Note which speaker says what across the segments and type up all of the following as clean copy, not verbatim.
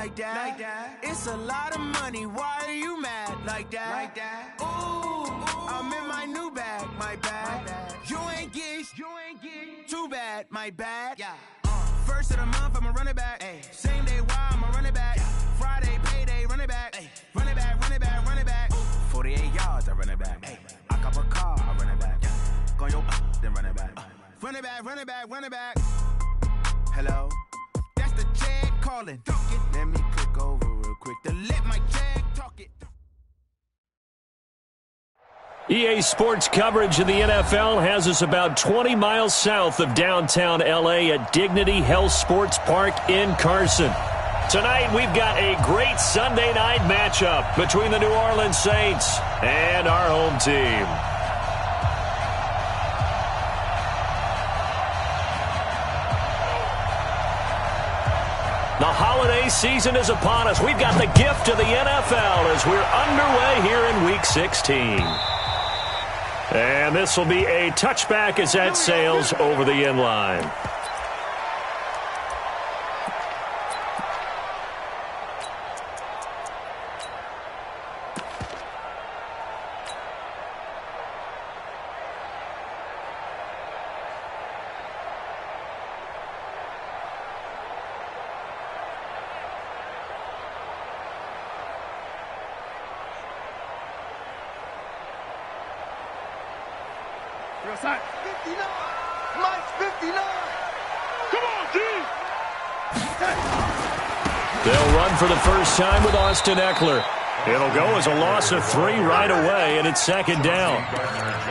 Speaker 1: like that. It's a lot of money, why are you mad like that? Ooh, I'm in my new bag, my bad. You ain't get too bad, my bad. First of the month, I'ma run it back. Same day, why I'ma run it back. Friday, payday, run it back. Run it back, run it back, run it back. 48 yards, I run it back. I cop a car, I run it back. Go yo, then run it back. Run it back, run it back, run it back. Hello? That's the Jag calling. Let me click over real quick to let my Jag talk it.
Speaker 2: EA Sports coverage of the NFL has us about 20 miles south of downtown L.A. at Dignity Health Sports Park in Carson. Tonight, we've got a great Sunday night matchup between the New Orleans Saints and our home team. The holiday season is upon us. We've got the gift of the NFL as we're underway here in Week 16. And this will be a touchback as that sails over the end line.
Speaker 3: Side. 59. Mike's 59. Come on, D.
Speaker 2: They'll run for the first time with Austin Eckler. It'll go as a loss of 3 right away, and it's second down.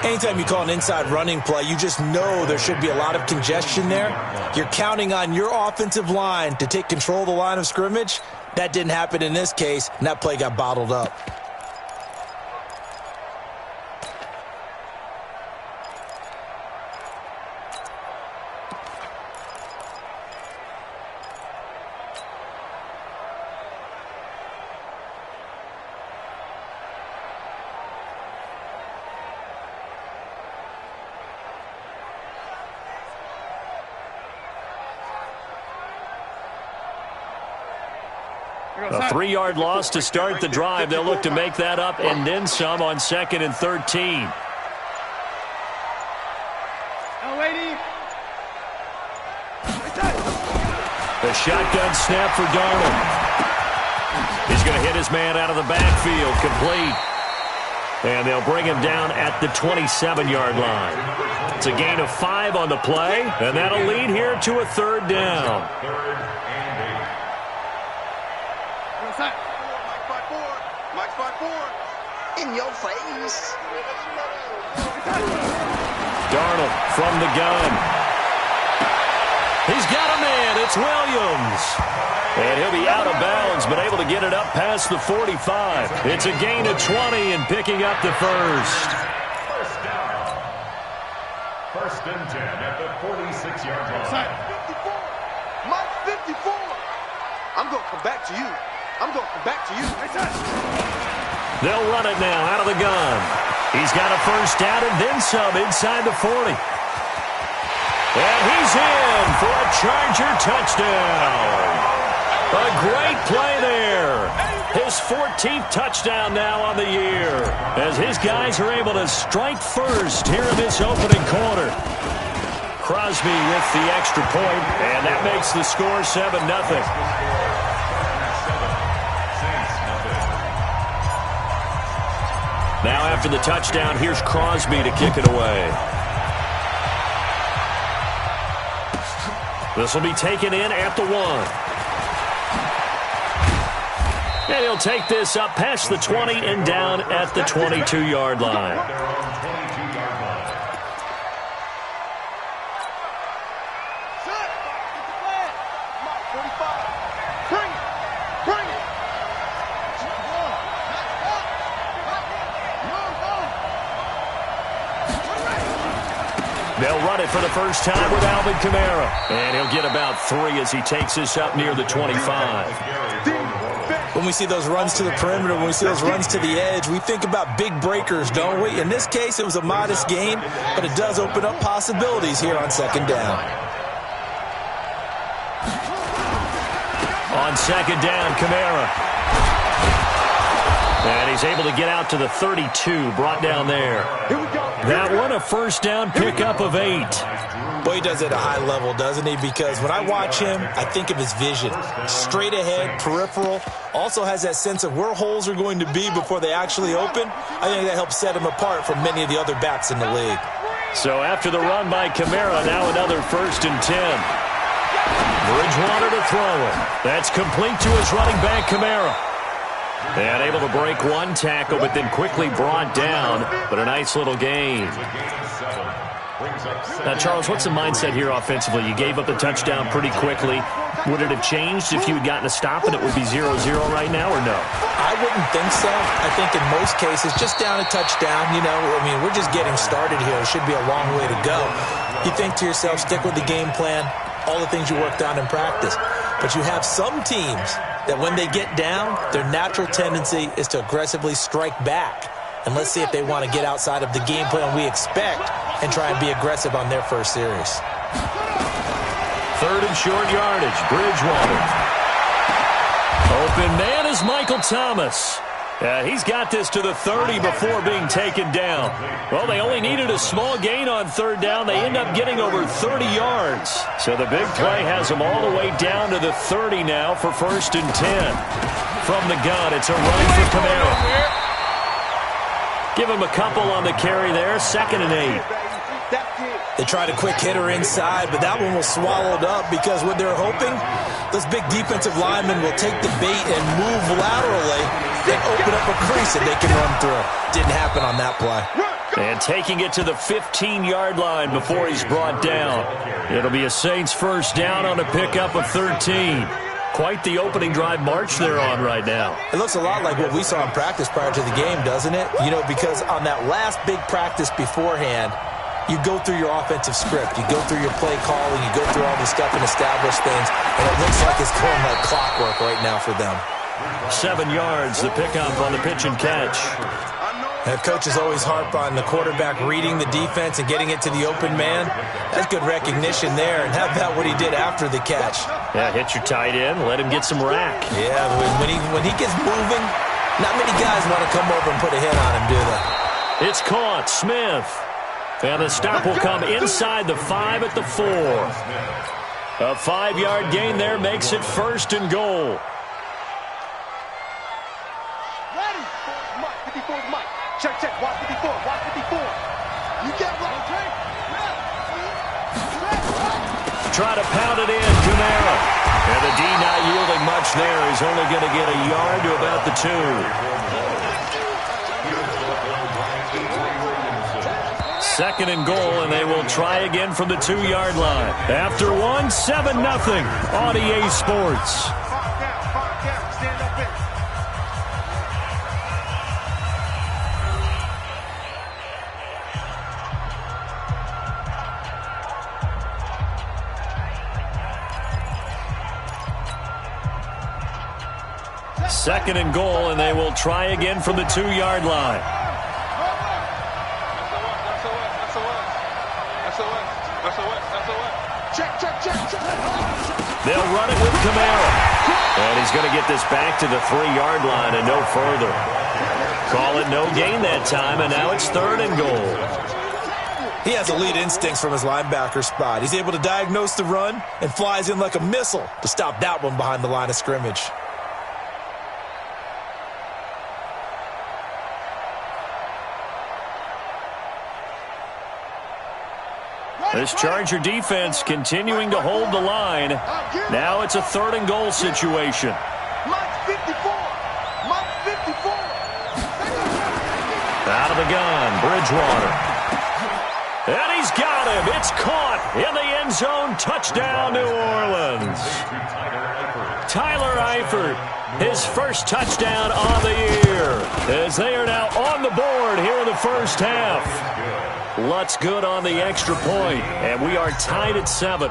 Speaker 4: Anytime you call an inside running play, you just know there should be a lot of congestion there. You're counting on your offensive line to take control of the line of scrimmage. That didn't happen in this case, and that play got bottled up.
Speaker 2: A 3-yard loss to start the drive. They'll look to make that up and then some on 2nd and 13. The shotgun snap for Darnold. He's going to hit his man out of the backfield, complete. And they'll bring him down at the 27-yard line. It's a gain of 5 on the play, and that'll lead here to a 3rd down.
Speaker 3: In your face.
Speaker 2: Darnold from the gun. He's got a man. It's Williams. And he'll be out of bounds, but able to get it up past the 45. It's a gain of 20 and picking up the first.
Speaker 5: First down. 1st and 10 at the 46-yard line.
Speaker 3: 54. Mike 54. I'm going to come back to you. I'm going to come back to you.
Speaker 2: They'll run it now out of the gun. He's got a first down and then some inside the 40. And he's in for a Charger touchdown. A great play there. His 14th touchdown now on the year as his guys are able to strike first here in this opening quarter. Crosby with the extra point, and that makes the score 7-0. Now after the touchdown, here's Crosby to kick it away. This will be taken in at the 1. And he'll take this up past the 20 and down at the 22-yard line. They'll run it for the first time with Alvin Kamara. And he'll get about 3 as he takes this up near the 25.
Speaker 4: When we see those runs to the perimeter, when we see those runs to the edge, we think about big breakers, don't we? In this case, it was a modest game, but it does open up possibilities here on 2nd down.
Speaker 2: On second down, Kamara. And he's able to get out to the 32, brought down there. That one a first down pickup of 8.
Speaker 4: Boy, he does it at a high level, doesn't he? Because when I watch him, I think of his vision. Straight ahead, peripheral. Also has that sense of where holes are going to be before they actually open. I think that helps set him apart from many of the other backs in the league.
Speaker 2: So after the run by Kamara, now another 1st and 10. Bridgewater to throw it. That's complete to his running back, Kamara. And able to break one tackle, but then quickly brought down. But a nice little gain. Now, Charles, what's the mindset here offensively? You gave up the touchdown pretty quickly. Would it have changed if you had gotten a stop and it would be 0-0 right now, or no?
Speaker 4: I wouldn't think so. I think in most cases, just down a touchdown, we're just getting started here. It should be a long way to go. You think to yourself, stick with the game plan, all the things you worked on in practice. But you have some teams that when they get down, their natural tendency is to aggressively strike back. And let's see if they want to get outside of the game plan we expect and try and be aggressive on their first series.
Speaker 2: 3rd and short yardage, Bridgewater. Open man is Michael Thomas. He's got this to the 30 before being taken down. Well, they only needed a small gain on 3rd down. They end up getting over 30 yards. So the big play has them all the way down to the 30 now for 1st and 10. From the gun, it's a run for Kamara. Give him a couple on the carry there. 2nd and 8.
Speaker 4: They tried a quick hitter inside, but that one was swallowed up because what they're hoping, those big defensive linemen will take the bait and move laterally and open up a crease that they can run through. Didn't happen on that play.
Speaker 2: And taking it to the 15-yard line before he's brought down. It'll be a Saints 1st down on a pickup of 13. Quite the opening drive march they're on right now.
Speaker 4: It looks a lot like what we saw in practice prior to the game, doesn't it? Because on that last big practice beforehand, you go through your offensive script. You go through your play calling. You go through all the stuff and establish things. And it looks like it's going like clockwork right now for them.
Speaker 2: 7 yards, the pickup on the pitch and catch.
Speaker 4: And coaches always harp on the quarterback reading the defense and getting it to the open man. That's good recognition there. And how about what he did after the catch?
Speaker 2: Yeah, hit your tight end, let him get some rack.
Speaker 4: Yeah, when he gets moving, not many guys want to come over and put a hit on him, do they?
Speaker 2: It's caught, Smith. And the stop will come inside the 5 at the 4. A 5-yard gain there makes it 1st and goal.
Speaker 3: Ready? 54's Mike. Check, watch 54, watch 54. You get right, Trey.
Speaker 2: Try to pound it in, Kamara. And the D not yielding much there. He's only going to get a yard to about the 2. 2nd and goal, and they will try again from the 2-yard line. After 1, 7-0 on EA Sports.
Speaker 3: Stand up there.
Speaker 2: Second and goal, and they will try again from the 2-yard line. They'll run it with Kamara. And he's going to get this back to the 3-yard line and no further. Call it no gain that time, and now it's 3rd and goal.
Speaker 4: He has elite instincts from his linebacker spot. He's able to diagnose the run and flies in like a missile to stop that one behind the line of scrimmage.
Speaker 2: This Charger defense continuing to hold the line. Now it's a 3rd and goal situation.
Speaker 3: Mike 54. Mike 54.
Speaker 2: Out of the gun, Bridgewater. And he's got him. It's caught in the end zone. Touchdown, New Orleans. Tyler Eifert, his first touchdown on the year, as they are now on the board here in the first half. Lutz good on the extra point, and we are tied at 7.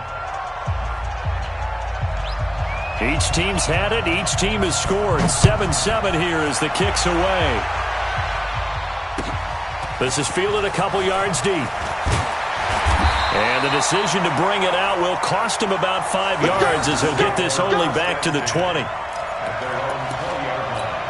Speaker 2: Each team's had it. Each team has scored. 7-7 here as the kick's away. This is fielded a couple yards deep. And the decision to bring it out will cost him about 5 yards as he'll get this only back to the 20.
Speaker 5: At their own 20-yard line.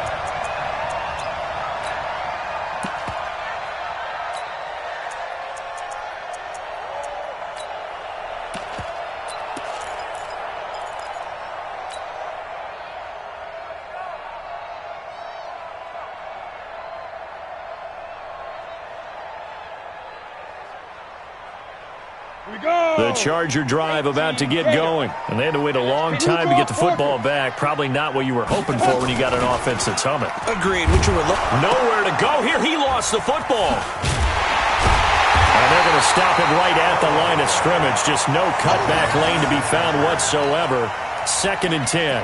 Speaker 2: The Charger drive about to get going. And they had to wait a long time to get the football back. Probably not what you were hoping for when you got an offense that's humming.
Speaker 4: Agreed. What you were looking.
Speaker 2: Nowhere to go here. He lost the football. And they're going to stop him right at the line of scrimmage. Just no cutback lane to be found whatsoever. 2nd and 10.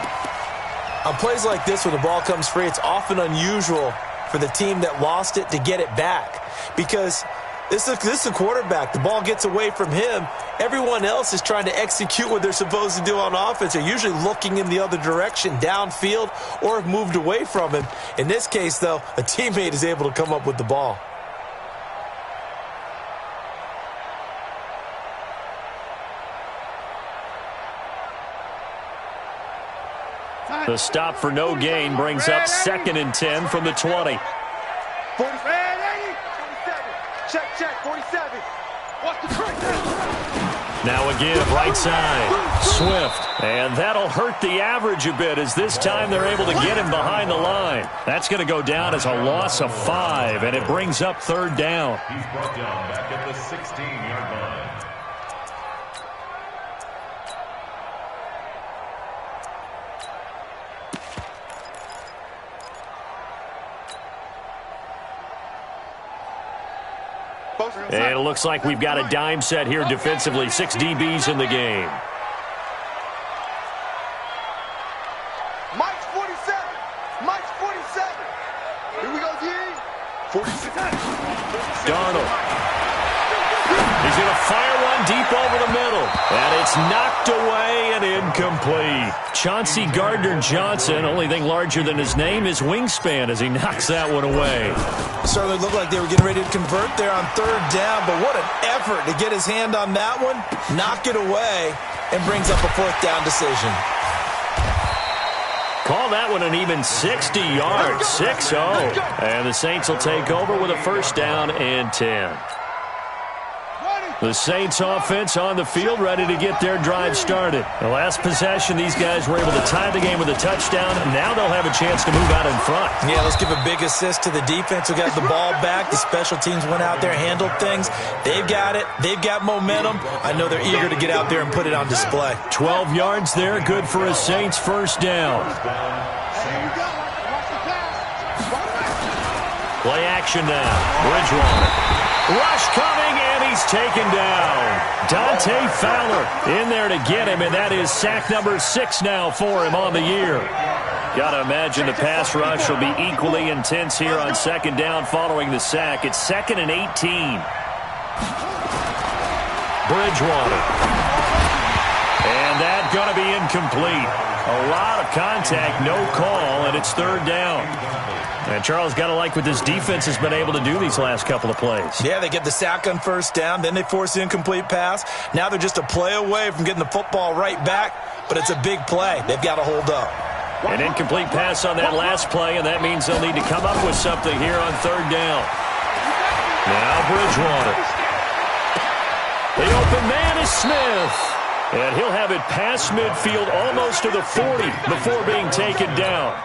Speaker 4: On plays like this where the ball comes free, it's often unusual for the team that lost it to get it back. Because this is a quarterback. The ball gets away from him. Everyone else is trying to execute what they're supposed to do on offense. They're usually looking in the other direction, downfield, or have moved away from him. In this case, though, a teammate is able to come up with the ball.
Speaker 2: The stop for no gain brings up 2nd and 10 from the 20.
Speaker 3: 47. Check, 47. Watch the track.
Speaker 2: Now again, right side, Swift. And that'll hurt the average a bit as this time they're able to get him behind the line. That's going to go down as a loss of 5, and it brings up 3rd down.
Speaker 5: He's brought down back at the 16-yard line.
Speaker 2: And it looks like we've got a dime set here defensively. 6 DBs in the game.
Speaker 3: Mike's 47. Mike's 47. Here we go, D. 46.
Speaker 2: Darnold. He's going to fire one deep over the middle. And it's knocked away and incomplete. Chauncey Gardner-Johnson, only thing larger than his name is wingspan as he knocks that one away.
Speaker 4: Certainly looked like they were getting ready to convert there on 3rd down, but what an effort to get his hand on that one, knock it away, and brings up a 4th down decision.
Speaker 2: Call that one an even 60 yards, 6-0. And the Saints will take over with a 1st down and 10. The Saints offense on the field, ready to get their drive started. The last possession, these guys were able to tie the game with a touchdown. Now they'll have a chance to move out in front.
Speaker 4: Yeah, let's give a big assist to the defense who got the ball back. The special teams went out there, handled things. They've got it. They've got momentum. I know they're eager to get out there and put it on display.
Speaker 2: 12 yards there, good for a Saints 1st down. Play action now. Bridgewater. Rush coming, and he's taken down. Dante Fowler in there to get him, and that is sack number 6 now for him on the year. Got to imagine the pass rush will be equally intense here on 2nd down following the sack. It's 2nd and 18. Bridgewater. And that's going to be incomplete. A lot of contact, no call, and it's 3rd down. And Charles, got to like what this defense has been able to do these last couple of plays.
Speaker 4: Yeah, they get the sack on 1st down, then they force the incomplete pass. Now they're just a play away from getting the football right back, but it's a big play. They've got to hold up.
Speaker 2: An incomplete pass on that last play, and that means they'll need to come up with something here on 3rd down. Now Bridgewater. The open man is Smith. And he'll have it past midfield almost to the 40 before being taken down.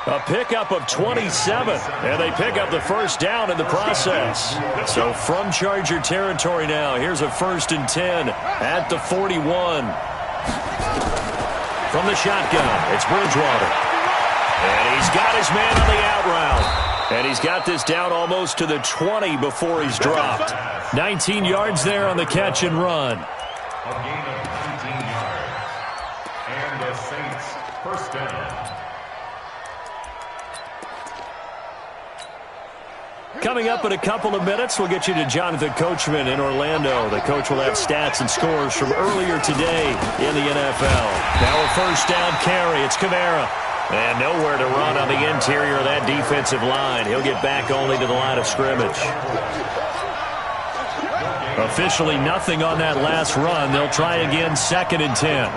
Speaker 2: A pickup of 27, and they pick up the 1st down in the process. So from Charger territory now, here's a 1st and 10 at the 41. From the shotgun, it's Bridgewater. And he's got his man on the out route. And he's got this down almost to the 20 before he's dropped. 19 yards there on the catch and run.
Speaker 5: A gain of 19 yards. And the Saints 1st down.
Speaker 2: Coming up in a couple of minutes, we'll get you to Jonathan Coachman in Orlando. The coach will have stats and scores from earlier today in the NFL. Now a 1st down carry. It's Kamara. And nowhere to run on the interior of that defensive line. He'll get back only to the line of scrimmage. Officially nothing on that last run. They'll try again, 2nd and 10.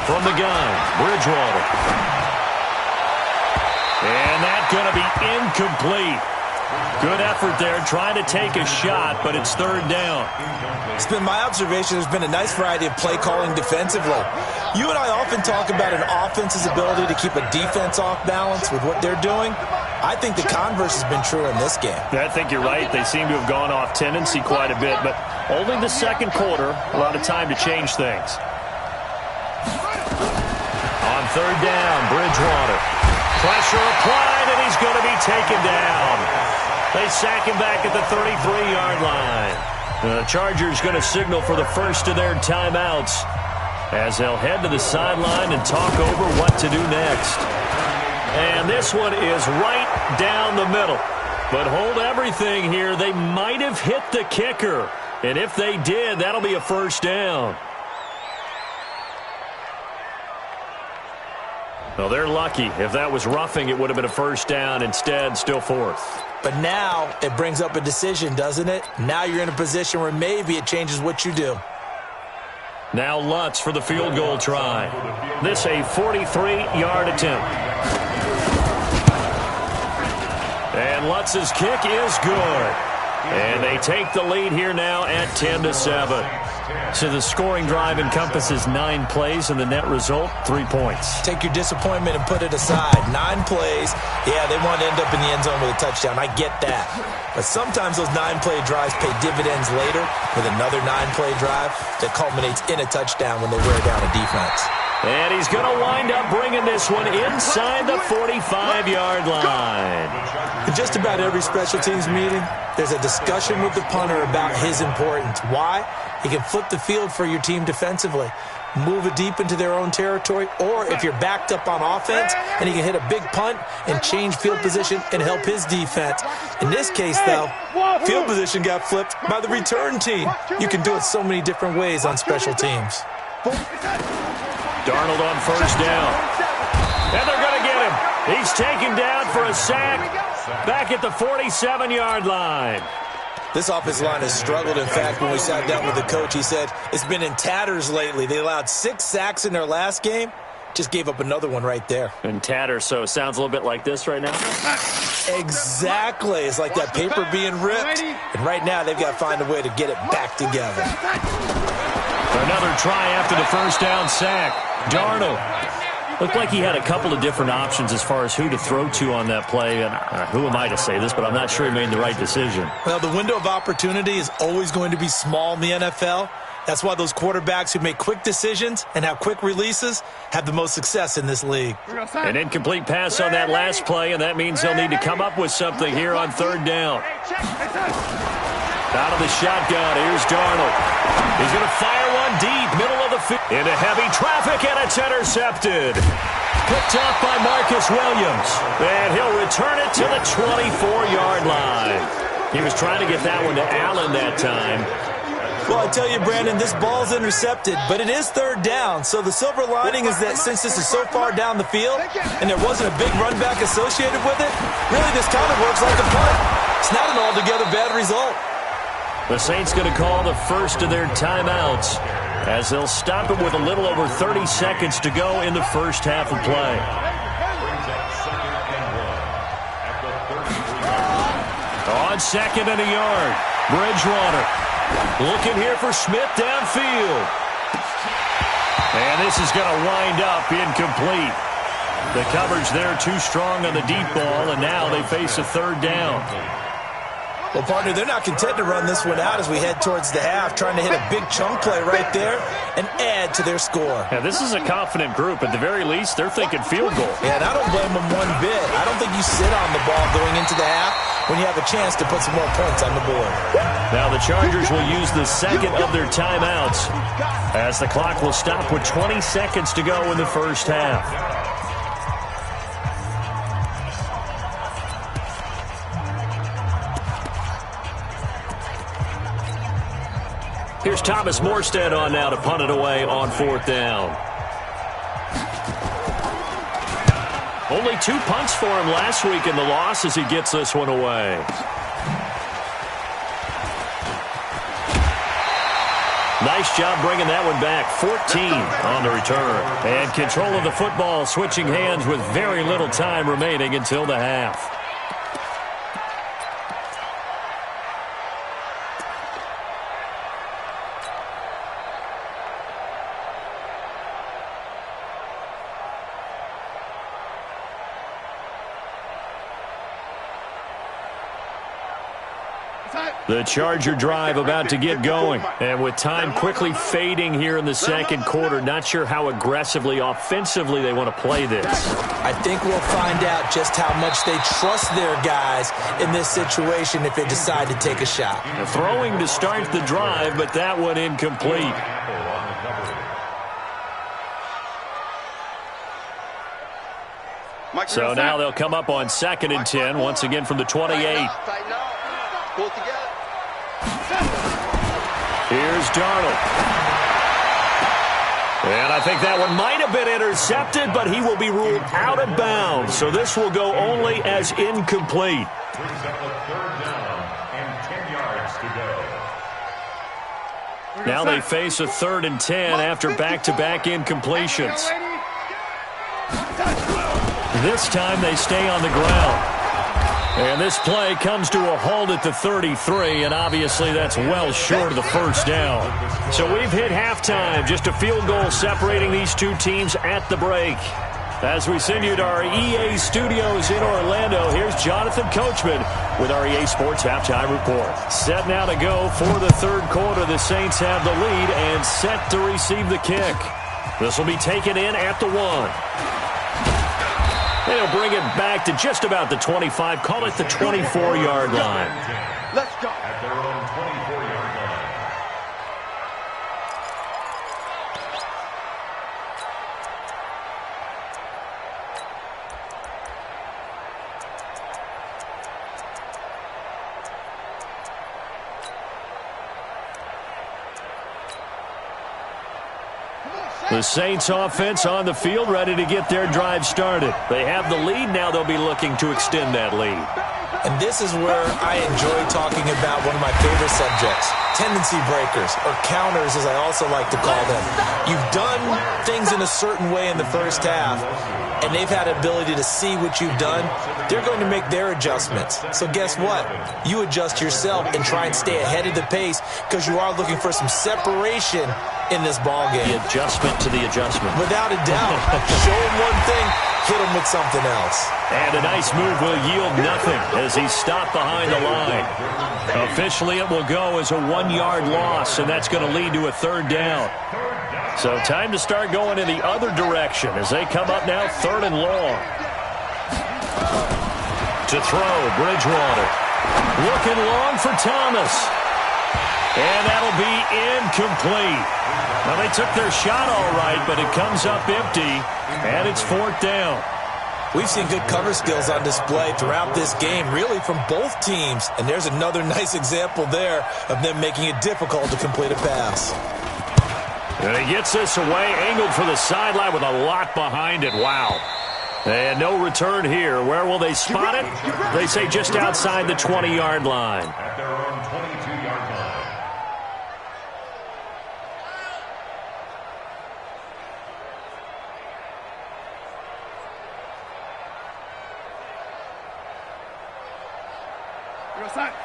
Speaker 2: From the gun, Bridgewater. And that's going to be incomplete. Good effort there, trying to take a shot, but it's 3rd down.
Speaker 4: It's been my observation there's been a nice variety of play calling defensively. You and I often talk about an offense's ability to keep a defense off balance with what they're doing. I think the converse has been true in this game.
Speaker 2: I think you're right. They seem to have gone off tendency quite a bit, but only the 2nd quarter, a lot of time to change things. On 3rd down, Bridgewater. Pressure applied, and he's going to be taken down. They sack him back at the 33-yard line. The Chargers going to signal for the first of their timeouts as they'll head to the sideline and talk over what to do next. And this one is right down the middle. But hold everything here. They might have hit the kicker. And if they did, that'll be a 1st down. Well, they're lucky. If that was roughing, it would have been a 1st down. Instead, still 4th.
Speaker 4: But now it brings up a decision, doesn't it? Now you're in a position where maybe it changes what you do.
Speaker 2: Now Lutz for the field goal try. This a 43-yard attempt. And Lutz's kick is good. And they take the lead here now at 10-7. So the scoring drive encompasses 9 plays, and the net result, 3 points.
Speaker 4: Take your disappointment and put it aside. 9 plays. Yeah, they want to end up in the end zone with a touchdown. I get that. But sometimes those 9-play drives pay dividends later with another 9-play drive that culminates in a touchdown when they wear down a defense.
Speaker 2: And he's going to wind up bringing this one inside the 45-yard line.
Speaker 4: In just about every special teams meeting, there's a discussion with the punter about his importance. Why? He can flip the field for your team defensively, move it deep into their own territory, or if you're backed up on offense, and he can hit a big punt and change field position and help his defense. In this case, though, field position got flipped by the return team. You can do it so many different ways on special teams.
Speaker 2: Darnold on 1st down. And they're going to get him. He's taken down for a sack back at the 47-yard line.
Speaker 4: This offensive line has struggled. In fact, when we sat down with the coach, he said it's been in tatters lately. They allowed 6 sacks in their last game. Just gave up another one right there.
Speaker 2: In tatters, so it sounds a little bit like this right now?
Speaker 4: Exactly. It's like that paper being ripped. And right now, they've got to find a way to get it back together.
Speaker 2: Another try after the 1st down sack. Darnold. Looked like he had a couple of different options as far as who to throw to on that play. And who am I to say this, but I'm not sure he made the right decision.
Speaker 4: Well, the window of opportunity is always going to be small in the NFL. That's why those quarterbacks who make quick decisions and have quick releases have the most success in this league.
Speaker 2: An incomplete pass on that last play, and that means they'll need to come up with something here on 3rd down. Out of the shotgun, here's Darnold. He's going to fire one deep, middle of the field. Into heavy traffic, and it's intercepted. Picked up by Marcus Williams. And he'll return it to the 24-yard line. He was trying to get that one to Allen that time.
Speaker 4: Well, I tell you, Brandon, this ball's intercepted, but it is 3rd down. So the silver lining is that since this is so far down the field and there wasn't a big run back associated with it, really this kind of works like a punt. It's not an altogether bad result.
Speaker 2: The Saints going to call the first of their timeouts as they'll stop it with a little over 30 seconds to go in the first half of play. On 2nd and a yard, Bridgewater looking here for Smith downfield. And this is going to wind up incomplete. The coverage there too strong on the deep ball, and now they face a 3rd down.
Speaker 4: Well, partner, they're not content to run this one out as we head towards the half, trying to hit a big chunk play right there and add to their score.
Speaker 2: Yeah, this is a confident group. At the very least, they're thinking field goal.
Speaker 4: Yeah, and I don't blame them one bit. I don't think you sit on the ball going into the half when you have a chance to put some more points on the board.
Speaker 2: Now the Chargers will use the second of their timeouts as the clock will stop with 20 seconds to go in the first half. Here's Thomas Morstead on now to punt it away on 4th down. Only 2 punts for him last week in the loss as he gets this one away. Nice job bringing that one back. 14 on the return. And control of the football switching hands with very little time remaining until the half. The Charger drive about to get going. And with time quickly fading here in the second quarter, not sure how aggressively, offensively they want to play this.
Speaker 4: I think we'll find out just how much they trust their guys in this situation if they decide to take a shot.
Speaker 2: Throwing to start the drive, but that one incomplete. So now they'll come up on 2nd and 10, once again from the 28.
Speaker 3: Pull it together.
Speaker 2: Here's Darnold. And I think that one might have been intercepted, but he will be ruled out of bounds. So this will go only as incomplete.
Speaker 5: Brings up a 3rd down and 10 yards to go.
Speaker 2: Now they face a 3rd and 10 after back-to-back incompletions. This time they stay on the ground. And this play comes to a halt at the 33, and obviously that's well short of the first down. So we've hit halftime, just a field goal separating these two teams at the break. As we send you to our EA studios in Orlando, here's Jonathan Coachman with our EA Sports Halftime Report. Set now to go for the 3rd quarter. The Saints have the lead and set to receive the kick. This will be taken in at the 1. And he'll bring it back to just about the 25, call it the 24-yard line.
Speaker 3: Let's go.
Speaker 5: At their own 24-yard line.
Speaker 2: The Saints offense on the field, ready to get their drive started. They have the lead. Now they'll be looking to extend that lead.
Speaker 4: And this is where I enjoy talking about one of my favorite subjects, tendency breakers, or counters as I also like to call them. You've done things in a certain way in the first half, and they've had ability to see what you've done. They're going to make their adjustments. So guess what? You adjust yourself and try and stay ahead of the pace because you are looking for some separation in this ball game.
Speaker 2: The adjustment to the adjustment.
Speaker 4: Without a doubt. Show him one thing, hit him with something else.
Speaker 2: And a nice move will yield nothing as he's stopped behind the line. Officially, it will go as a 1-yard loss, and that's going to lead to a 3rd down. So time to start going in the other direction as they come up now 3rd and long. To throw, Bridgewater. Looking long for Thomas. And that'll be incomplete. Now, they took their shot all right, but it comes up empty, and it's 4th down.
Speaker 4: We've seen good cover skills on display throughout this game, really from both teams. And there's another nice example there of them making it difficult to complete a pass.
Speaker 2: And he gets this away, angled for the sideline with a lot behind it. Wow. And no return here. Where will they spot it? They say just outside the 20-yard line.
Speaker 5: At their own 22-yard line.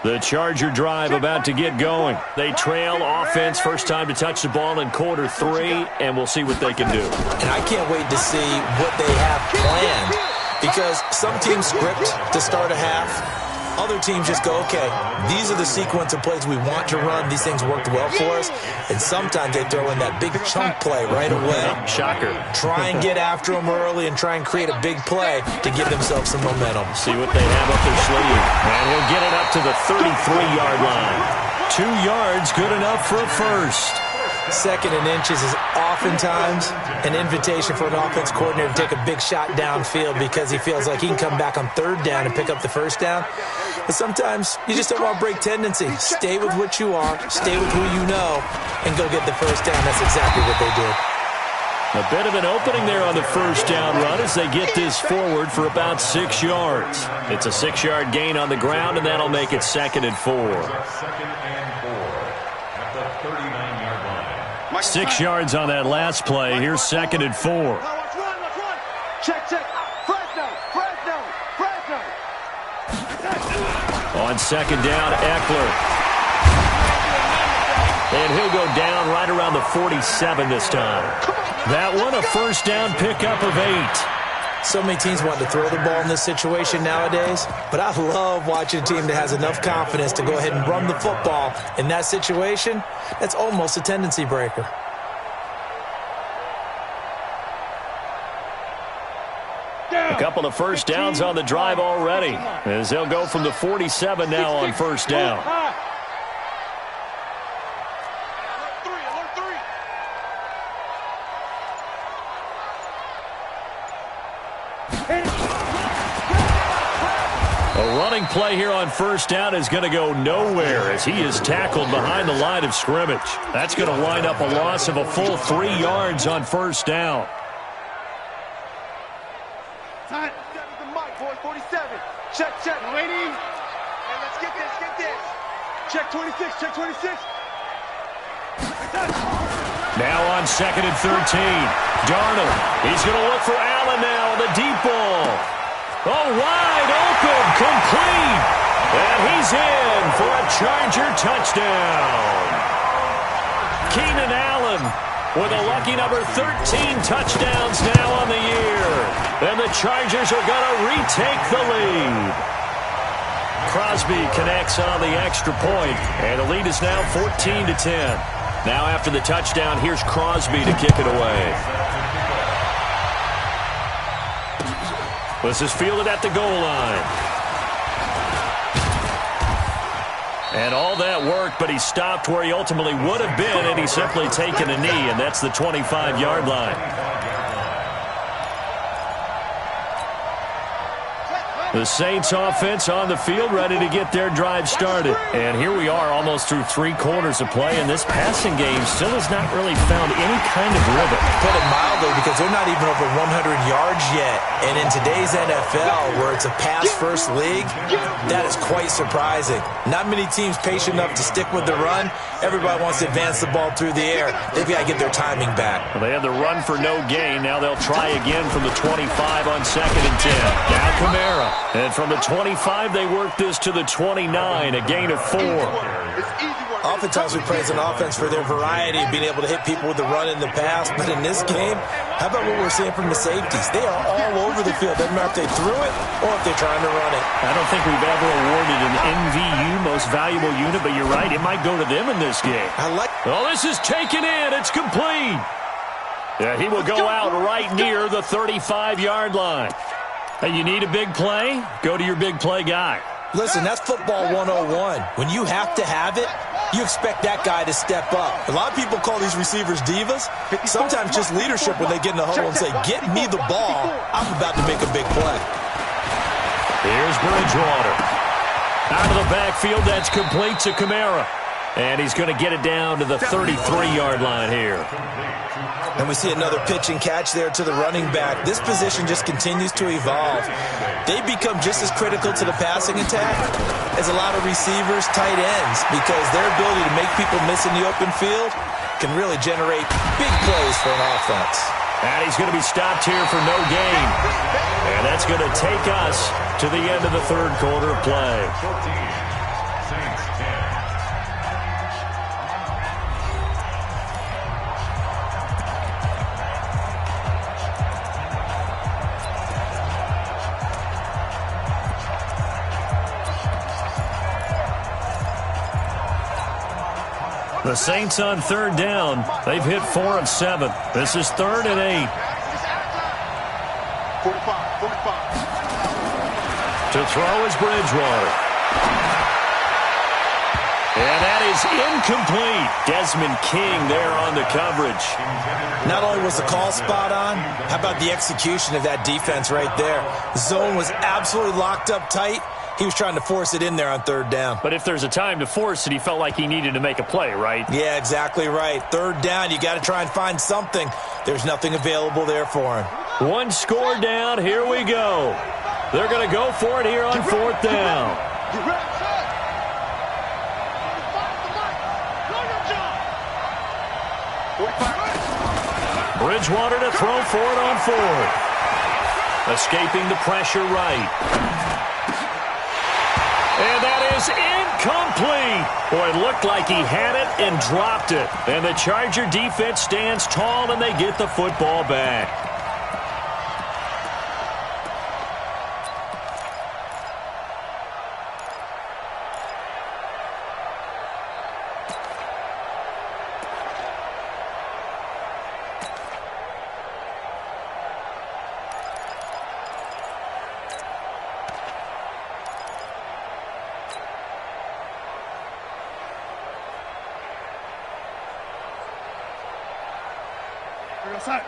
Speaker 2: The Charger drive about to get going. They trail offense, first time to touch the ball in quarter 3, and we'll see what they can do.
Speaker 4: And I can't wait to see what they have planned because some teams script to start a half. Other teams just go, okay, these are the sequence of plays we want to run. These things worked well for us. And sometimes they throw in that big chunk play right away.
Speaker 2: Shocker.
Speaker 4: Try and get after them early and try and create a big play to give themselves some momentum.
Speaker 2: See what they have up their sleeve. And we'll get it up to the 33-yard line. 2 yards, good enough for a first.
Speaker 4: 2nd and inches is oftentimes an invitation for an offense coordinator to take a big shot downfield because he feels like he can come back on 3rd down and pick up the first down. But sometimes you just don't want to break tendency. Stay with what you are, stay with who you know, and go get the first down. That's exactly what they did.
Speaker 2: A bit of an opening there on the first down run as they get this forward for about 6 yards. It's a 6-yard gain on the ground, and that'll make it 2nd and 4.
Speaker 5: 2nd and 4 at the 39-yard line.
Speaker 2: 6 yards on that last play. Here's 2nd and 4.
Speaker 3: Let's run. Check. Fresno.
Speaker 2: On 2nd down, Eckler. And he'll go down right around the 47 this time. That one, a first down pickup of 8.
Speaker 4: So many teams want to throw the ball in this situation nowadays, but I love watching a team that has enough confidence to go ahead and run the football. In that situation, that's almost a tendency breaker.
Speaker 2: A couple of first downs on the drive already, as they'll go from the 47 now on first down. A running play here on first down is going to go nowhere as he is tackled behind the line of scrimmage. That's going to wind up a loss of a full 3 yards on first down.
Speaker 3: Time. The mic, boy. 47. Check. Waiting. And let's get this. Check 26.
Speaker 2: Now on 2nd and 13. Darnold. He's going to look for Allen now on the deep ball. Oh, wide open, complete. And he's in for a Charger touchdown. Keenan Allen with a lucky number 13 touchdowns now on the year. And the Chargers are going to retake the lead. Crosby connects on the extra point, and the lead is now 14-10. Now after the touchdown, here's Crosby to kick it away. This is fielded at the goal line. And all that worked, but he stopped where he ultimately would have been, and he's simply taken a knee, and that's the 25-yard line. The Saints offense on the field, ready to get their drive started. And here we are almost through 3 quarters of play, and this passing game still has not really found any kind of rhythm.
Speaker 4: Put it mildly, because they're not even over 100 yards yet. And in today's NFL, where it's a pass-first league, that is quite surprising. Not many teams patient enough to stick with the run. Everybody wants to advance the ball through the air. They've got to get their timing back.
Speaker 2: Well, they had the run for no gain. Now they'll try again from the 25 on 2nd and 10. Now Kamara. And from the 25, they work this to the 29, a gain of 4.
Speaker 4: Oftentimes we praise an offense for their variety of being able to hit people with the run in the pass. But in this game, how about what we're seeing from the safeties? They are all over the field. Doesn't matter if they threw it or if they're trying to run it.
Speaker 2: I don't think we've ever awarded an MVU, most valuable unit, but you're right, it might go to them in this game. Oh, this is taken in. It's complete. Yeah, he will go out right near the 35-yard line. Hey, you need a big play? Go to your big play guy.
Speaker 4: Listen, that's football 101. When you have to have it, you expect that guy to step up. A lot of people call these receivers divas. Sometimes just leadership when they get in the huddle and say, get me the ball. I'm about to make a big play.
Speaker 2: Here's Bridgewater. Out of the backfield, that's complete to Kamara. And he's going to get it down to the 33-yard line here.
Speaker 4: And we see another pitch and catch there to the running back. This position just continues to evolve. They become just as critical to the passing attack as a lot of receivers, tight ends, because their ability to make people miss in the open field can really generate big plays for an offense.
Speaker 2: And he's going to be stopped here for no gain. And that's going to take us to the end of the 3rd quarter of play.
Speaker 5: Saints 10.
Speaker 2: The Saints on 3rd down. They've hit 4 of 7. This is 3rd and 8.
Speaker 3: 45.
Speaker 2: To throw is Bridgewater. And that is incomplete. Desmond King there on the coverage.
Speaker 4: Not only was the call spot on, how about the execution of that defense right there? The zone was absolutely locked up tight. He was trying to force it in there on third down.
Speaker 2: But if there's a time to force it, he felt like he needed to make a play, right?
Speaker 4: Yeah, exactly right. Third down, you got to try and find something. There's nothing available there for him.
Speaker 2: One score down. Here we go. They're going to go for it here on fourth down. Bridgewater to throw for it on fourth. Escaping the pressure right. And that is incomplete. Boy, it looked like he had it and dropped it. And the Charger defense stands tall and they get the football back.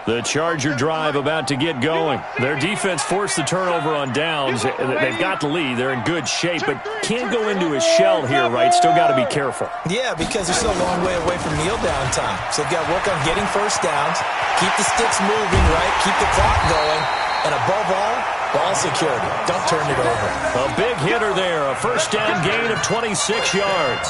Speaker 2: The Charger drive about to get going. Their defense forced the turnover on downs. They've got the lead. They're in good shape, but can't go into his shell here, right? Still got to be careful.
Speaker 4: Yeah, because they're still a long way away from kneel down time. So they've got to work on getting first downs, keep the sticks moving, right? Keep the clock going, and above all, ball security. Don't turn it over.
Speaker 2: A big hitter there. A first down gain of 26 yards.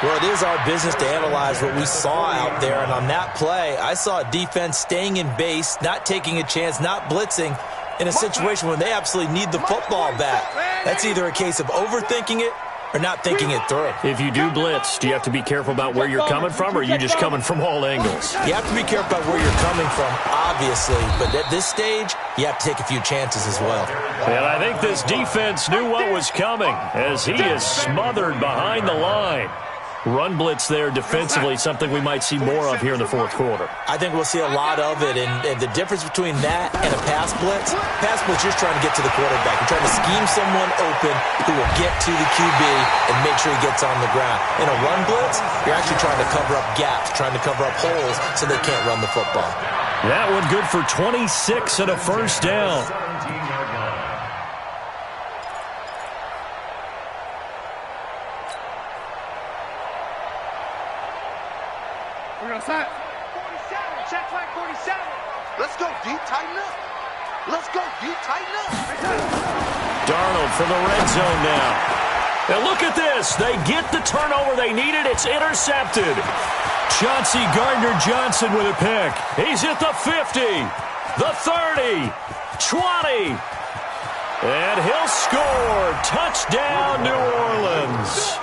Speaker 4: Well, it is our business to analyze what we saw out there, and on that play, I saw a defense staying in base, not taking a chance, not blitzing, in a situation when they absolutely need the football back. That's either a case of overthinking it or not thinking it through.
Speaker 2: If you do blitz, do you have to be careful about where you're coming from, or are you just coming from all angles?
Speaker 4: You have to be careful about where you're coming from, obviously, but at this stage, you have to take a few chances as well.
Speaker 2: And I think this defense knew what was coming as he is smothered behind the line. Run blitz there defensively, something we might see more of here in the fourth quarter.
Speaker 4: I think we'll see a lot of it, and the difference between that and a pass blitz, you're just trying to get to the quarterback. You're trying to scheme someone open who will get to the QB and make sure he gets on the ground. In a run blitz, you're actually trying to cover up gaps, trying to cover up holes so they can't run the football.
Speaker 2: That one good for 26 and a first down.
Speaker 3: We're outside. 47. Check flag 47. Let's go deep, tighten up. Let's go deep, tighten up.
Speaker 2: Darnold from the red zone now. And look at this. They get the turnover they needed. It's intercepted. Chauncey Gardner-Johnson with a pick. He's at the 50, the 30, 20. And he'll score. Touchdown, New Orleans.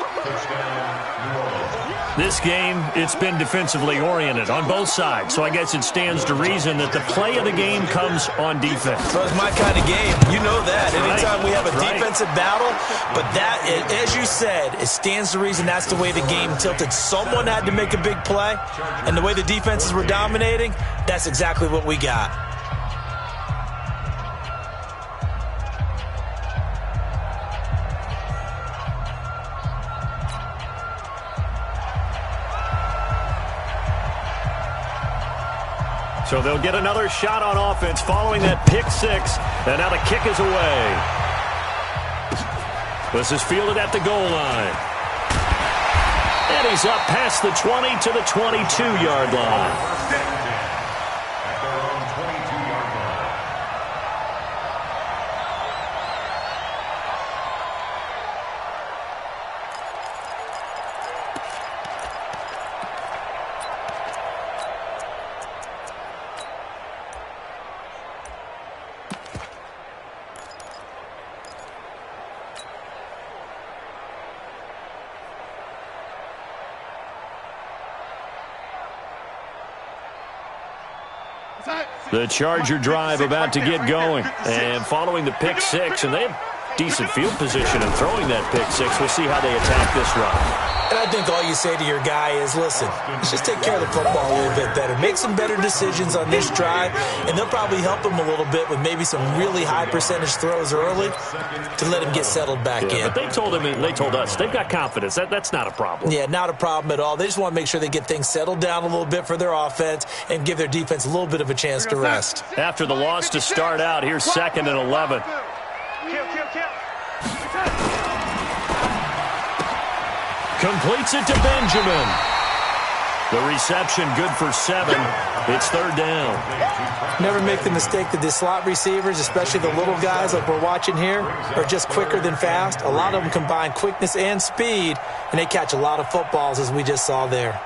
Speaker 2: This game, it's been defensively oriented on both sides, so I guess it stands to reason that the play of the game comes on defense.
Speaker 4: So it's my kind of game. You know that. Anytime we have a defensive battle, but that, as you said, it stands to reason that's the way the game tilted. Someone had to make a big play, and the way the defenses were dominating, that's exactly what we got.
Speaker 2: So they'll get another shot on offense following that pick six. And now the kick is away. This is fielded at the goal line. And he's up past the 20 to the 22-yard line. The Charger drive about to get going. And following the pick six, and they have decent field position in throwing that pick six. We'll see how they attack this drive.
Speaker 4: And I think all you say to your guy is, listen, let's just take care of the football a little bit better. Make some better decisions on this drive, and they'll probably help him a little bit with maybe some really high percentage throws early to let him get settled back in.
Speaker 2: But they told him, and they told us, they've got confidence. That's not a problem.
Speaker 4: Yeah, not a problem at all. They just want to make sure they get things settled down a little bit for their offense and give their defense a little bit of a chance to rest.
Speaker 2: After the loss to start out, here's 2nd and 11.
Speaker 3: Kill.
Speaker 2: Completes it to Benjamin. The reception good for 7. It's third down.
Speaker 4: Never make the mistake that the slot receivers, especially the little guys like we're watching here, are just quicker than fast. A lot of them combine quickness and speed, and they catch a lot of footballs, as we just saw there.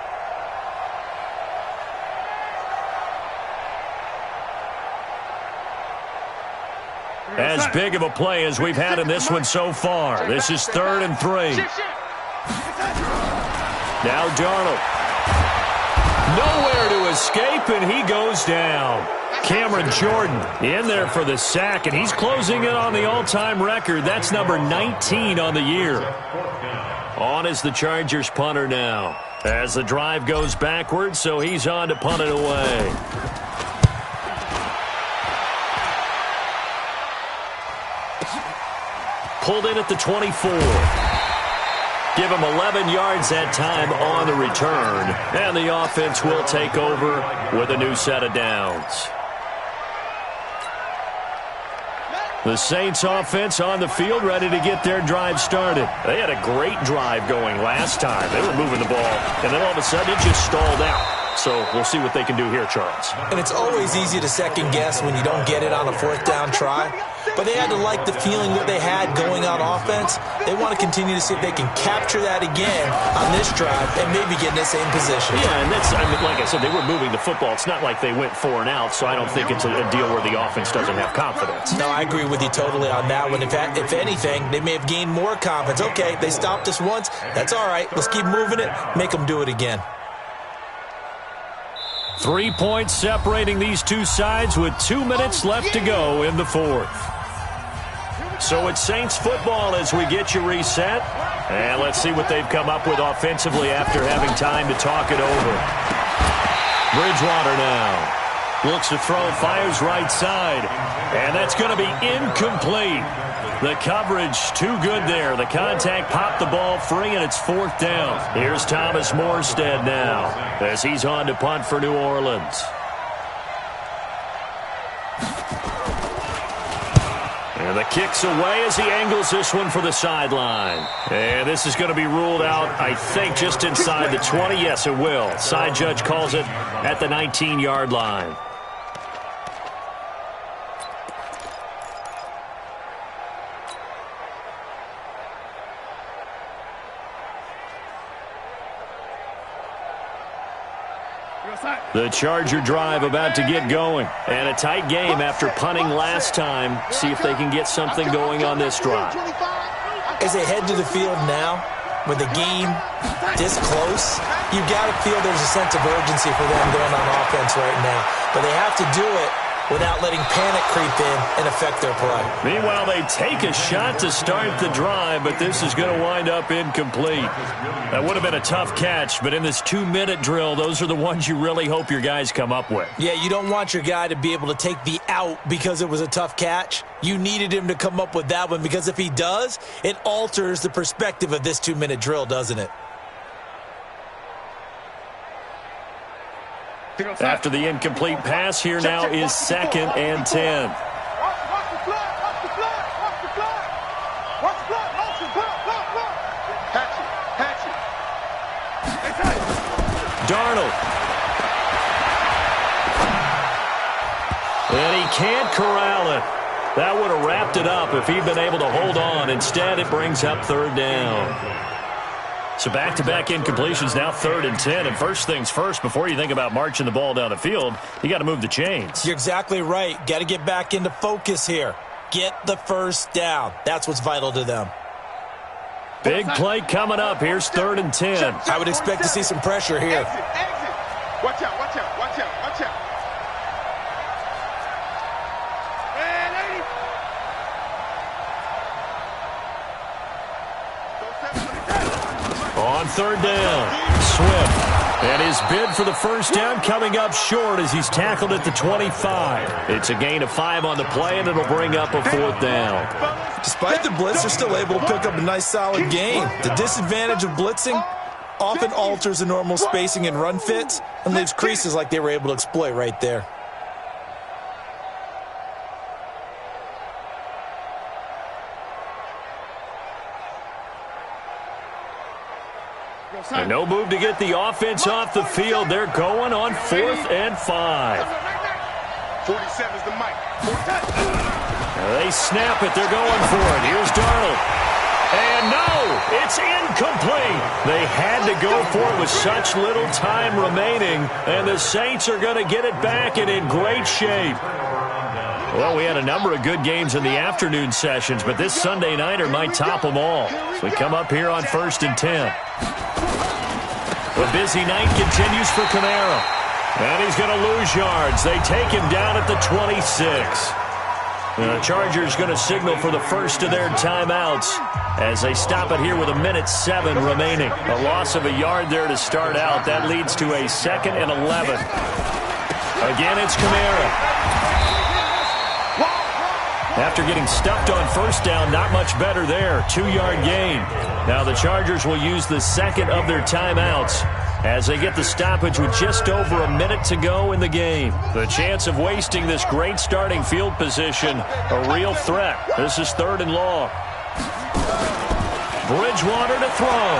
Speaker 2: As big of a play as we've had in this one so far. This is 3rd and 3. Now Darnold. Nowhere to escape, and he goes down. Cameron Jordan in there for the sack, and he's closing in on the all-time record. That's number 19 on the year. On is the Chargers punter now. As the drive goes backwards, so he's on to punt it away. Pulled in at the 24. Give him 11 yards that time on the return. And the offense will take over with a new set of downs. The Saints offense on the field ready to get their drive started. They had a great drive going last time. They were moving the ball, and then all of a sudden it just stalled out. So we'll see what they can do here, Charles.
Speaker 4: And it's always easy to second guess when you don't get it on a 4th down try. But they had to like the feeling that they had going on offense. They want to continue to see if they can capture that again on this drive and maybe get in the same position.
Speaker 2: Yeah, and that's, I mean, like I said, they were moving the football. It's not like they went 4 and out, so I don't think it's a deal where the offense doesn't have confidence.
Speaker 4: No, I agree with you totally on that one. If anything, they may have gained more confidence. Okay, they stopped us once. That's all right. Let's keep moving it. Make them do it again.
Speaker 2: 3 points separating these two sides with 2 minutes left to go in the 4th. So it's Saints football as we get you reset. And let's see what they've come up with offensively after having time to talk it over. Bridgewater now. Looks to throw, fires right side. And that's going to be incomplete. The coverage too good there. The contact popped the ball free, and it's 4th down. Here's Thomas Morstead now as he's on to punt for New Orleans. And the kick's away as he angles this one for the sideline. And this is going to be ruled out, I think, just inside the 20. Yes, it will. Side judge calls it at the 19-yard line. The Charger drive about to get going. And a tight game after punting last time. See if they can get something going on this drive.
Speaker 4: As they head to the field now, with the game this close, you've got to feel there's a sense of urgency for them going on offense right now. But they have to do it without letting panic creep in and affect their play.
Speaker 2: Meanwhile, they take a shot to start the drive, but this is going to wind up incomplete. That would have been a tough catch, but in this 2-minute drill, those are the ones you really hope your guys come up with.
Speaker 4: Yeah, you don't want your guy to be able to take the out because it was a tough catch. You needed him to come up with that one, because if he does, it alters the perspective of this 2-minute drill, doesn't it?
Speaker 2: After the incomplete pass, here now is 2nd and 10. Darnold. And he can't corral it. That would have wrapped it up if he'd been able to hold on. Instead, it brings up 3rd down. So back-to-back incompletions, now 3rd and 10. And first things first, before you think about marching the ball down the field, you got to move the chains.
Speaker 4: You're exactly right. Got to get back into focus here. Get the first down. That's what's vital to them.
Speaker 2: Big play coming up. Here's 3rd and 10.
Speaker 4: I would expect to see some pressure here.
Speaker 3: Exit. Watch out, watch out, watch out, watch out.
Speaker 2: On 3rd down, Swift. And his bid for the first down coming up short as he's tackled at the 25. It's a gain of 5 on the play, and it'll bring up a 4th down.
Speaker 4: Despite the blitz, they're still able to pick up a nice, solid gain. The disadvantage of blitzing often alters the normal spacing and run fits and leaves creases like they were able to exploit right there.
Speaker 2: And no move to get the offense off the field. They're going on 4th and 5.
Speaker 3: 47 is the mic.
Speaker 2: They snap it. They're going for it. Here's Darnold. And no, it's incomplete. They had to go for it with such little time remaining, and the Saints are going to get it back and in great shape. Well, we had a number of good games in the afternoon sessions, but this Sunday nighter might top them all. So we come up here on 1st and 10. The busy night continues for Kamara. And he's going to lose yards. They take him down at the 26. The Chargers going to signal for the first of their timeouts as they stop it here with 1:07 remaining. A loss of a yard there to start out. That leads to a 2nd and 11. Again, it's Kamara. After getting stuffed on 1st down, not much better there. 2-yard gain. Now the Chargers will use the second of their timeouts as they get the stoppage with just over a minute to go in the game. The chance of wasting this great starting field position, a real threat. This is 3rd and long. Bridgewater to throw.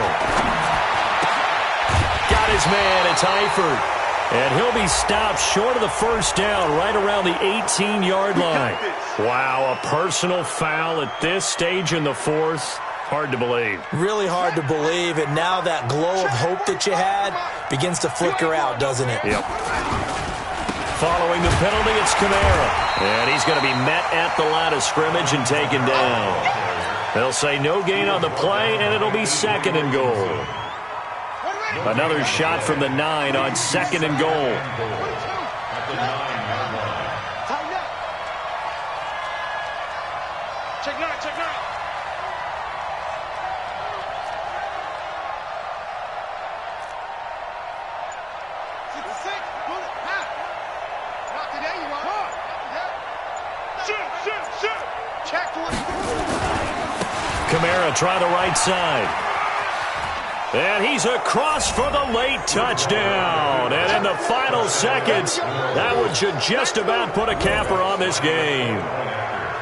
Speaker 2: Got his man. It's Eifert. And he'll be stopped short of the 1st down right around the 18-yard line. Wow, a personal foul at this stage in the 4th. Hard to believe. Really hard to believe, and now that glow of hope that you had begins to flicker out, doesn't it? Yep. Following the penalty, it's Kamara. And he's going to be met at the line of scrimmage and taken down. They'll say no gain on the play, and it'll be 2nd and goal. Another shot from the 9 on 2nd and goal.
Speaker 3: Check 9, check 9.
Speaker 2: Kamara try the right side. And he's across for the late touchdown. And in the final seconds, that one should just about put a capper on this game.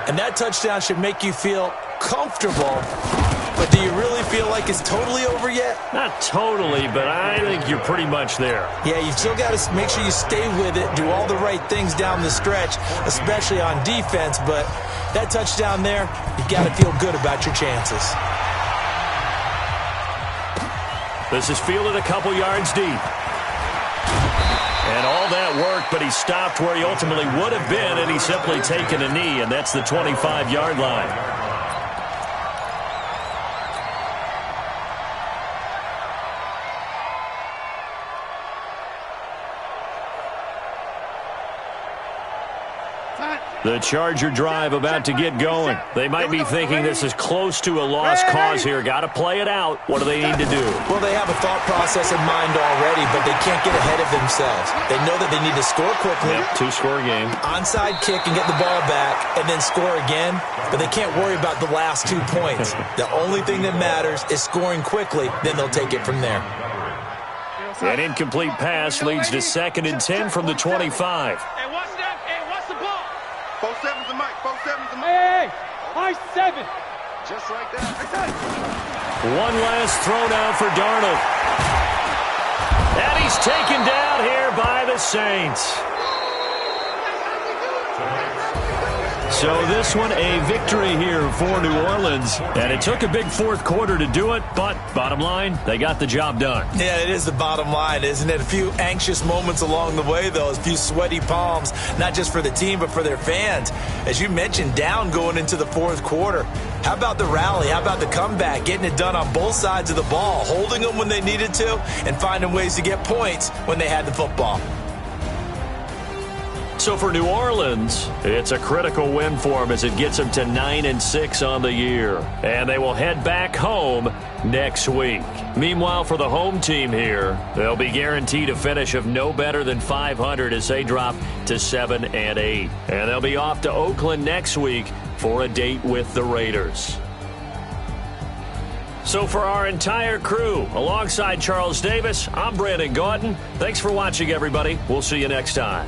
Speaker 2: And that touchdown should make you feel comfortable. But do you really feel like it's totally over yet? Not totally, but I think you're pretty much there. Yeah, you've still got to make sure you stay with it, do all the right things down the stretch, especially on defense. But that touchdown there, you've got to feel good about your chances. This is fielded a couple yards deep. And all that work, but he stopped where he ultimately would have been, and he's simply taken a knee, and that's the 25-yard line. The Charger drive about to get going. They might be thinking this is close to a lost cause here. Got to play it out. What do they need to do? Well, they have a thought process in mind already, but they can't get ahead of themselves. They know that they need to score quickly. Yep, 2-score game. Onside kick and get the ball back, and then score again. But they can't worry about the last 2 points. The only thing that matters is scoring quickly. Then they'll take it from there. An incomplete pass leads to 2nd and 10 from the 25.
Speaker 3: Hey, watch that. Hey, watch the ball. 4-7's the mic. 4-7's the mic. Hey, high 7. Just like that.
Speaker 2: One last throw now for Darnold. And he's taken down here by the Saints. So this one a victory here for New Orleans. And it took a big 4th quarter to do it, but bottom line, they got the job done. Yeah, it is the bottom line, isn't it? A few anxious moments along the way, though. A few sweaty palms, not just for the team, but for their fans. As you mentioned, down going into the 4th quarter. How about the rally? How about the comeback? Getting it done on both sides of the ball, holding them when they needed to, and finding ways to get points when they had the football. So for New Orleans, it's a critical win for them as it gets them to 9-6 on the year. And they will head back home next week. Meanwhile, for the home team here, they'll be guaranteed a finish of no better than 500 as they drop to 7-8. And they'll be off to Oakland next week for a date with the Raiders. So for our entire crew, alongside Charles Davis, I'm Brandon Gaudin. Thanks for watching, everybody. We'll see you next time.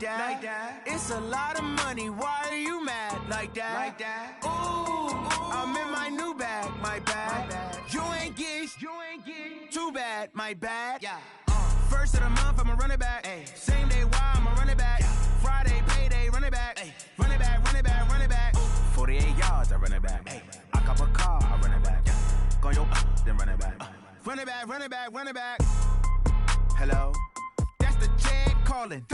Speaker 1: like that. It's a lot of money, why are you mad like that? Ooh, I'm in my new bag, my bad. You ain't get too bad, my bad. First of the month, I'ma run it back. Same day, why I'ma run it back. Friday, payday, run it back. Run it back, run it back, run it back. 48 yards, I run it back. I cop a car, I run it back. Go your then run it back. Run it back, run it back, run it back. Hello? That's the check calling.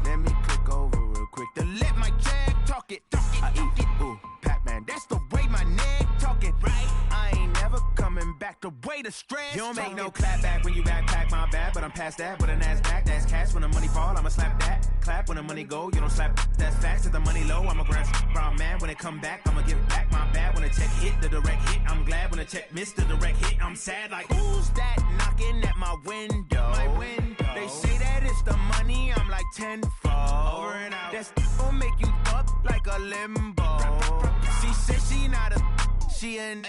Speaker 1: Let me click over real quick to let my check talk it. I eat it, ooh, Pac-Man. That's the way my neck talking. Right? I ain't never coming back the way the stress. You don't make no clap back when you backpack, my bad. But I'm past that with an ass back. That's cash when the money fall, I'ma slap that. Clap when the money go, you don't slap. That's facts. If the money low, I'ma grab brown man. When it come back, I'ma give back my bad. When the check hit, the direct hit. I'm glad when the check missed the direct hit. I'm sad like, who's that knocking at my window? My window. They say that it's the money, I'm like tenfold. Over and out. That's gon' make you up like a limbo. She said she not a, she an.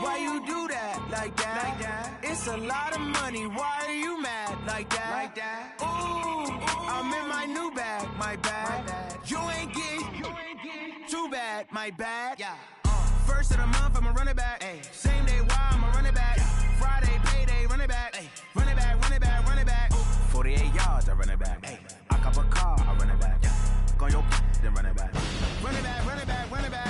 Speaker 1: Why you do that like that? It's a lot of money, why are you mad like that? Ooh, I'm in my new bag, my bad. You ain't get too bad, my bad. First of the month, I'ma run it back. Same day, why I'ma run it back. Friday, payday, run it back. Run it back, run it back, run it back. 48 yards, I run it back. I cop a car, I run it back. Go your then run it back. Run it back, run it back, run it back.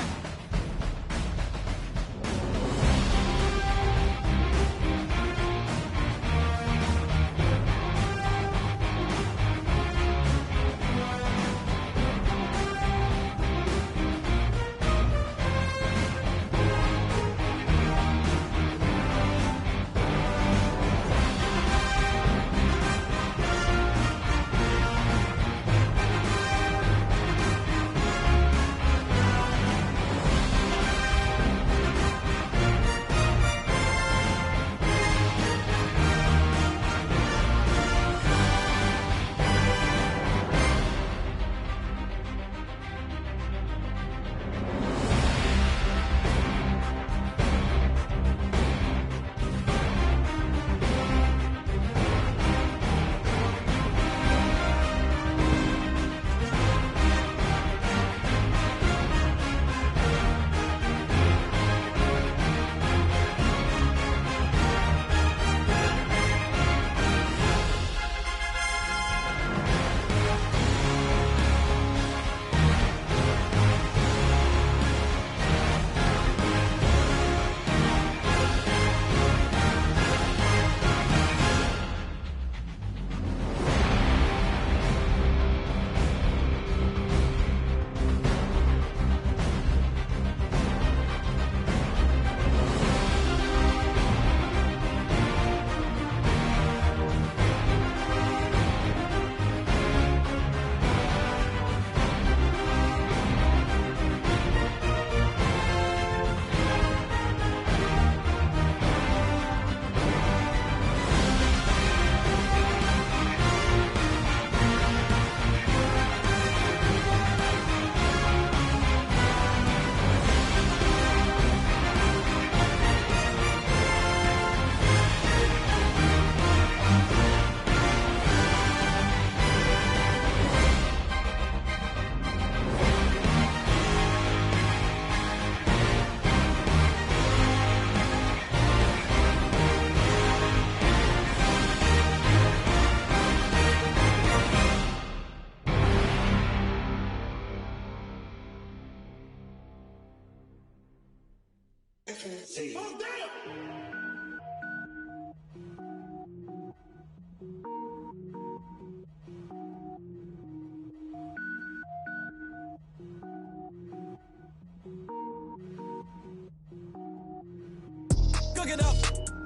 Speaker 6: Cook it up,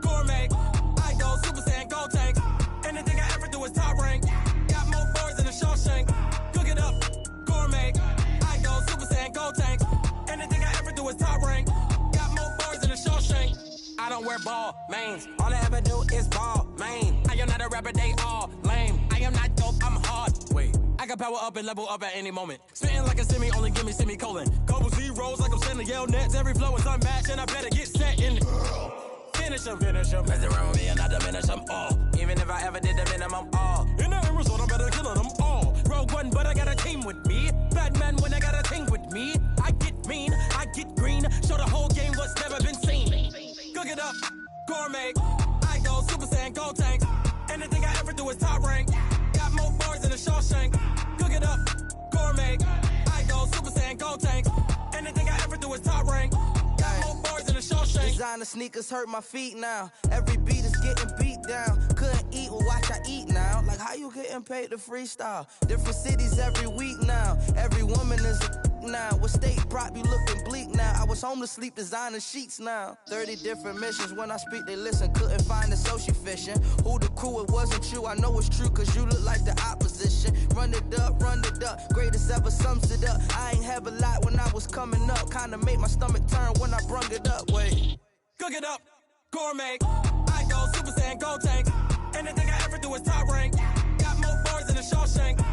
Speaker 6: gourmet. I go Super Saiyan, gold tank. Anything I ever do is top rank. Got more boys than a Shawshank. Cook it up, gourmet. I go Super Saiyan, gold tank. Anything I ever do is top rank. Got more boys than a Shawshank. I don't wear ball mains. All I ever do is ball main. I am not a rapper, they all lame. I am not dope, I'm hard. Wait, I can power up and level up at any moment. Spitting like a semi, only give me semicolon. Couple zeros like I'm sending yell nets. Every flow is unmatched and I better get set in. Finish them. Mess around with me and I diminish them all. Even if I ever did the minimum all. In the up, gourmet. I go Super Saiyan, go tank. Anything I ever do is top rank. Got more bars than a Shawshank. Cook it up, gourmet. I go Super Saiyan, go tank. Anything I ever do is top rank. Got more bars than a Shawshank.
Speaker 7: Designer sneakers hurt my feet now. Every beat is getting beat down. Couldn't eat, well watch I eat now. Like how you getting paid to freestyle? Different cities every week now. Every woman is a now. What state prop you looking bleak now? I was home to sleep designing sheets now. 30 different missions. When I speak they listen. Couldn't find it so she fishing. Who the crew? It wasn't you. I know it's true cause you look like the opposition. Run it up, greatest ever sums it up. I ain't have a lot when I was coming up. Kinda made my stomach turn when I brung it up. Wait.
Speaker 6: Cook it up, gourmet. I go Super Saiyan, go tank. Anything I ever do is top rank. Got more bars than a Shawshank.